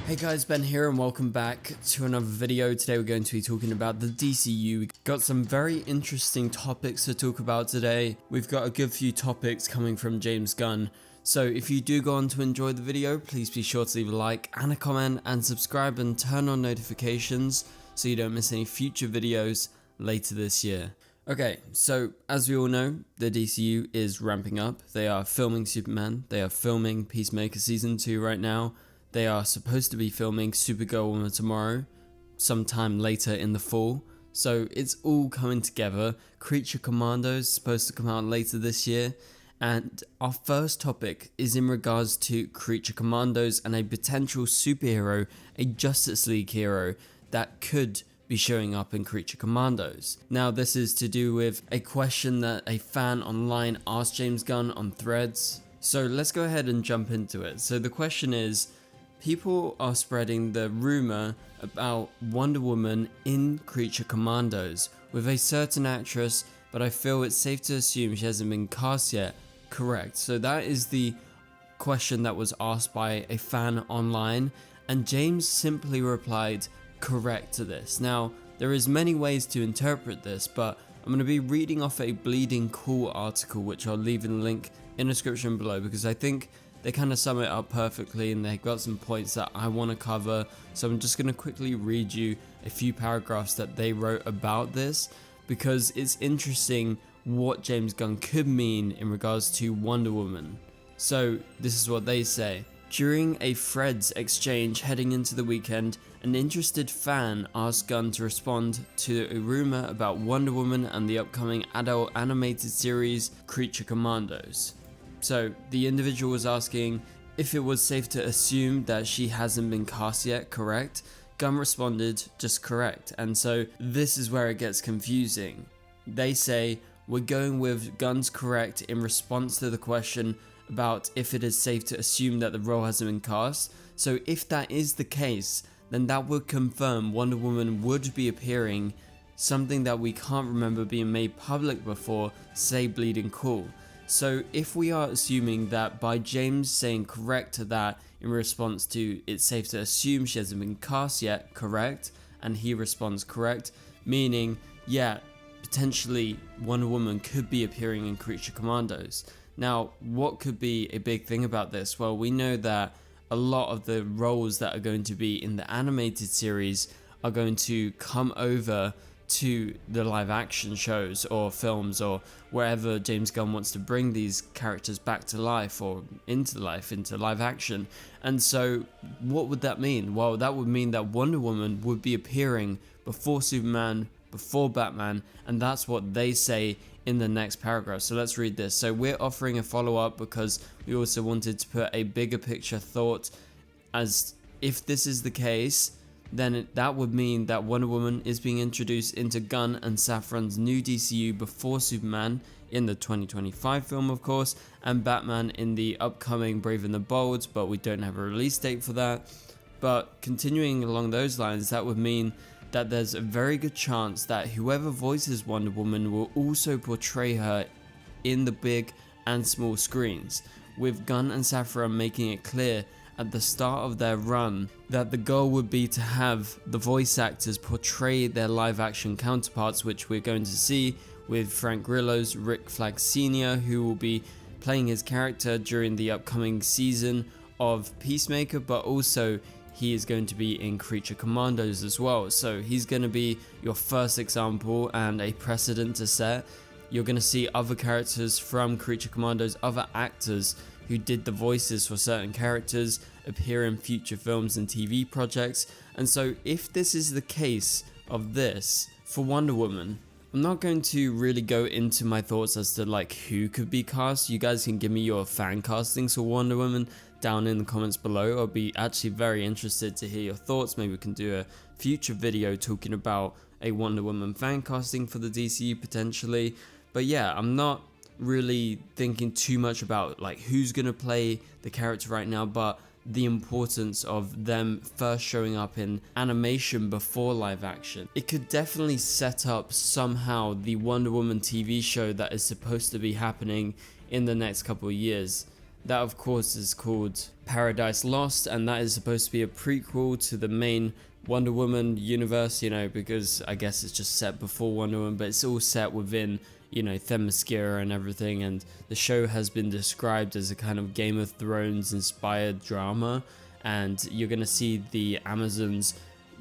Hey guys, Ben here and welcome back to another video. Today we're going to be talking about the DCU. We've got some very interesting topics to talk about today. We've got a good few topics coming from James Gunn. So if you do go on to enjoy the video, please be sure to leave a like and a comment and subscribe and turn on notifications so you don't miss any future videos later this year. Okay, so as we all know, the DCU is ramping up. They are filming Superman. They are filming Peacemaker Season 2 right now. They are supposed to be filming Supergirl Woman Tomorrow sometime later in the fall. So it's all coming together. Creature Commandos is supposed to come out later this year. And our first topic is in regards to Creature Commandos and a potential superhero, a Justice League hero that could be showing up in Creature Commandos. Now this is to do with a question that a fan online asked James Gunn on Threads. So let's go ahead and jump into it. So the question is, people are spreading the rumor about Wonder Woman in Creature Commandos with a certain actress, but I feel it's safe to assume she hasn't been cast yet. Correct. So that is the question that was asked by a fan online, and James simply replied correct to this. Now, there is many ways to interpret this, but I'm going to be reading off a Bleeding Cool article, which I'll leave in the link in the description below, because I think they kind of sum it up perfectly and they've got some points that I want to cover. So I'm just going to quickly read you a few paragraphs that they wrote about this, because it's interesting what James Gunn could mean in regards to Wonder Woman. So this is what they say. During a Threads exchange heading into the weekend, an interested fan asked Gunn to respond to a rumor about Wonder Woman and the upcoming adult animated series Creature Commandos. So the individual was asking if it was safe to assume that she hasn't been cast yet. Correct. Gunn responded just correct, and so this is where it gets confusing. They say we're going with Gunn's correct in response to the question about if it is safe to assume that the role hasn't been cast. So if that is the case, then that would confirm Wonder Woman would be appearing, something that we can't remember being made public before, say Bleeding Cool. So if we are assuming that by James saying correct to that in response to it's safe to assume she hasn't been cast yet, correct, and he responds correct, meaning yeah, potentially Wonder Woman could be appearing in Creature Commandos. Now, what could be a big thing about this? Well, we know that a lot of the roles that are going to be in the animated series are going to come over to the live action shows or films or wherever James Gunn wants to bring these characters back to life or into live action. And so what would that mean? Well, that would mean that Wonder Woman would be appearing before Superman, before Batman, and that's what they say in the next paragraph. So let's read this. So we're offering a follow-up because we also wanted to put a bigger picture thought, as if this is the case, then that would mean that Wonder Woman is being introduced into Gunn and Safran's new DCU before Superman in the 2025 film, of course, and Batman in the upcoming Brave and the Bold, but we don't have a release date for that. But continuing along those lines, that would mean that there's a very good chance that whoever voices Wonder Woman will also portray her in the big and small screens, with Gunn and Safran making it clear at the start of their run that the goal would be to have the voice actors portray their live action counterparts, which we're going to see with Frank Grillo's Rick Flag Sr., who will be playing his character during the upcoming season of Peacemaker, but also he is going to be in Creature Commandos as well. So he's going to be your first example and a precedent to set. You're going to see other characters from Creature Commandos, other actors who did the voices for certain characters, appear in future films and TV projects. And so if this is the case of this for Wonder Woman, I'm not going to really go into my thoughts as to like who could be cast. You guys can give me your fan castings for Wonder Woman down in the comments below. I'll be actually very interested to hear your thoughts. Maybe we can do a future video talking about a Wonder Woman fan casting for the DCU potentially. But yeah, I'm not really thinking too much about like who's gonna play the character right now, but the importance of them first showing up in animation before live action. It could definitely set up somehow the Wonder Woman TV show that is supposed to be happening in the next couple of years. That of course is called Paradise Lost, and that is supposed to be a prequel to the main Wonder Woman universe, you know, because I guess it's just set before Wonder Woman, but it's all set within, you know, Themyscira and everything, and the show has been described as a kind of Game of Thrones inspired drama, and you're gonna see the Amazons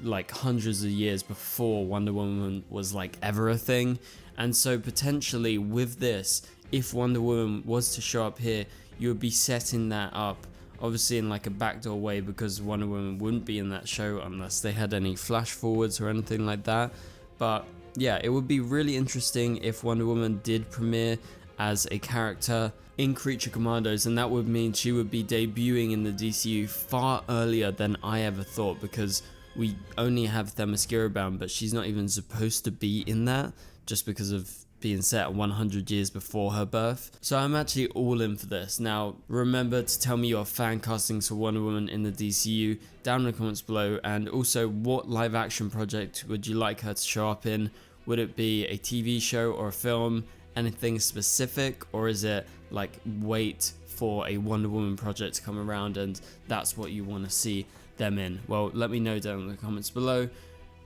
like hundreds of years before Wonder Woman was like ever a thing. And so potentially with this, if Wonder Woman was to show up here, you would be setting that up obviously in like a backdoor way, because Wonder Woman wouldn't be in that show unless they had any flash forwards or anything like that. But yeah, it would be really interesting if Wonder Woman did premiere as a character in Creature Commandos, and that would mean she would be debuting in the DCU far earlier than I ever thought, because we only have Themyscira bound, but she's not even supposed to be in that just because of being set 100 years before her birth. So I'm actually all in for this. Now remember to tell me your fan castings for Wonder Woman in the DCU down in the comments below, and also what live action project would you like her to show up in? Would it be a TV show or a film, anything specific, or is it like wait for a Wonder Woman project to come around and that's what you want to see them in? Well, let me know down in the comments below.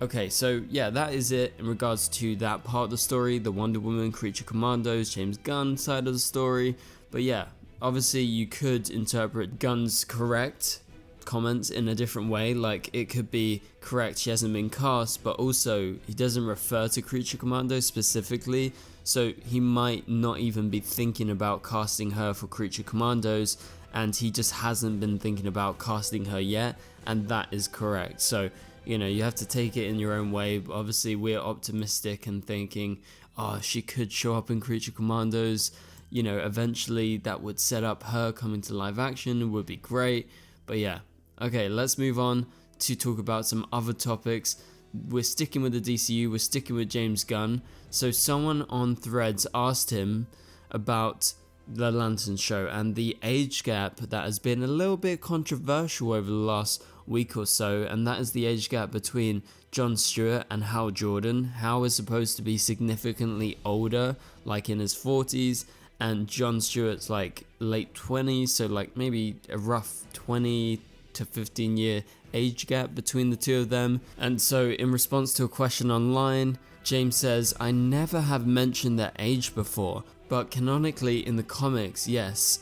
Okay, so yeah, that is it in regards to that part of the story, the Wonder Woman, Creature Commandos, James Gunn side of the story. But yeah, obviously you could interpret Gunn's correct comments in a different way. Like, it could be correct, she hasn't been cast, but also he doesn't refer to Creature Commandos specifically, so he might not even be thinking about casting her for Creature Commandos, and he just hasn't been thinking about casting her yet, and that is correct. So you know, you have to take it in your own way. But obviously we're optimistic and thinking, oh, she could show up in Creature Commandos, you know, eventually that would set up her coming to live action, it would be great. But yeah, okay, let's move on to talk about some other topics. We're sticking with the DCU, we're sticking with James Gunn. So someone on Threads asked him about the Lantern show and the age gap that has been a little bit controversial over the last week or so, and that is the age gap between Jon Stewart and Hal Jordan. Hal is supposed to be significantly older, like in his 40s, and Jon Stewart's like late 20s, so like maybe a rough 20 to 15 year age gap between the two of them. And so in response to a question online, James says, I never have mentioned their age before, but canonically in the comics, yes,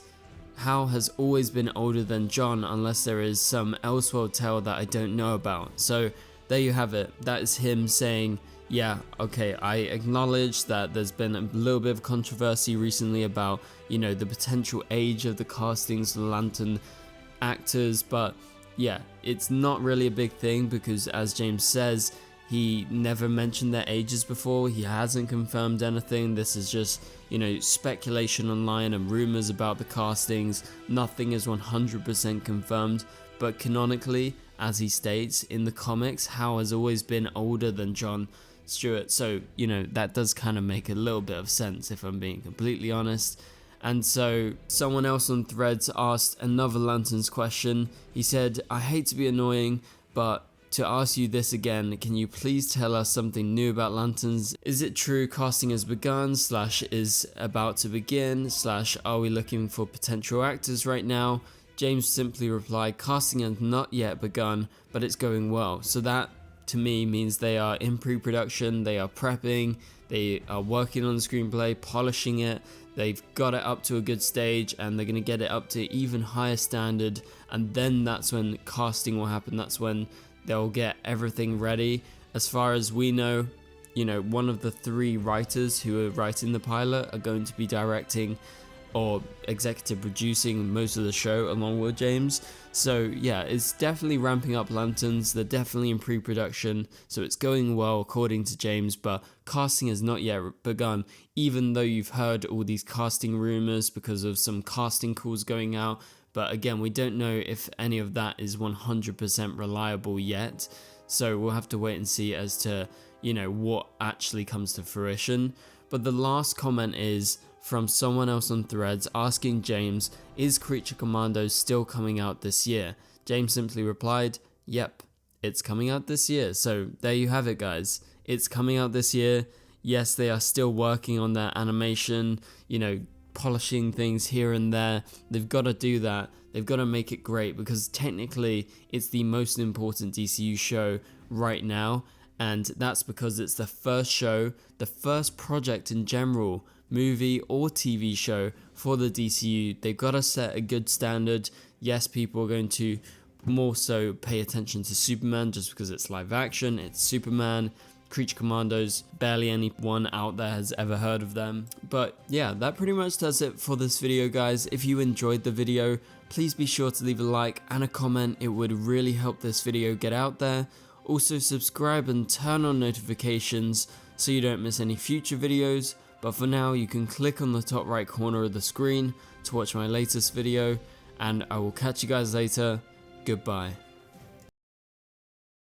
Hal has always been older than Jon, unless there is some Elseworld tale that I don't know about. So there you have it. That is him saying, yeah, okay, I acknowledge that there's been a little bit of controversy recently about, you know, the potential age of the castings of the Lantern actors, but yeah, it's not really a big thing because, as James says, he never mentioned their ages before. He hasn't confirmed anything. This is just, you know, speculation online and rumors about the castings. Nothing is 100% confirmed, but canonically, as he states in the comics, Hal has always been older than Jon Stewart. So, you know, that does kind of make a little bit of sense if I'm being completely honest. And so someone else on Threads asked another Lanterns question. He said, I hate to be annoying, but to ask you this again, can you please tell us something new about Lanterns? Is it true casting has begun, / is about to begin, / are we looking for potential actors right now? James simply replied, casting has not yet begun, but it's going well. So that to me means they are in pre-production, they are prepping, they are working on the screenplay, polishing it, they've got it up to a good stage, and they're going to get it up to even higher standard, and then that's when casting will happen. That's when they'll get everything ready. As far as we know, you know, one of the 3 writers who are writing the pilot are going to be directing or executive producing most of the show along with James. So yeah, it's definitely ramping up Lanterns. They're definitely in pre-production, so it's going well according to James, but casting has not yet begun, even though you've heard all these casting rumors because of some casting calls going out. But again, we don't know if any of that is 100% reliable yet. So we'll have to wait and see as to, you know, what actually comes to fruition. But the last comment is from someone else on Threads asking James, is Creature Commandos still coming out this year? James simply replied, yep, it's coming out this year. So there you have it, guys. It's coming out this year. Yes, they are still working on their animation, you know, polishing things here and there. They've got to do that. They've got to make it great, because technically it's the most important DCU show right now, and that's because it's the first show, the first project in general, movie or TV show for the DCU. They've got to set a good standard. Yes, people are going to more so pay attention to Superman just because it's live action, it's Superman. Creature Commandos, barely anyone out there has ever heard of them. But yeah, that pretty much does it for this video, guys. If you enjoyed the video, please be sure to leave a like and a comment. It would really help this video get out there. Also subscribe and turn on notifications so you don't miss any future videos. But for now, you can click on the top right corner of the screen to watch my latest video, and I will catch you guys later. Goodbye.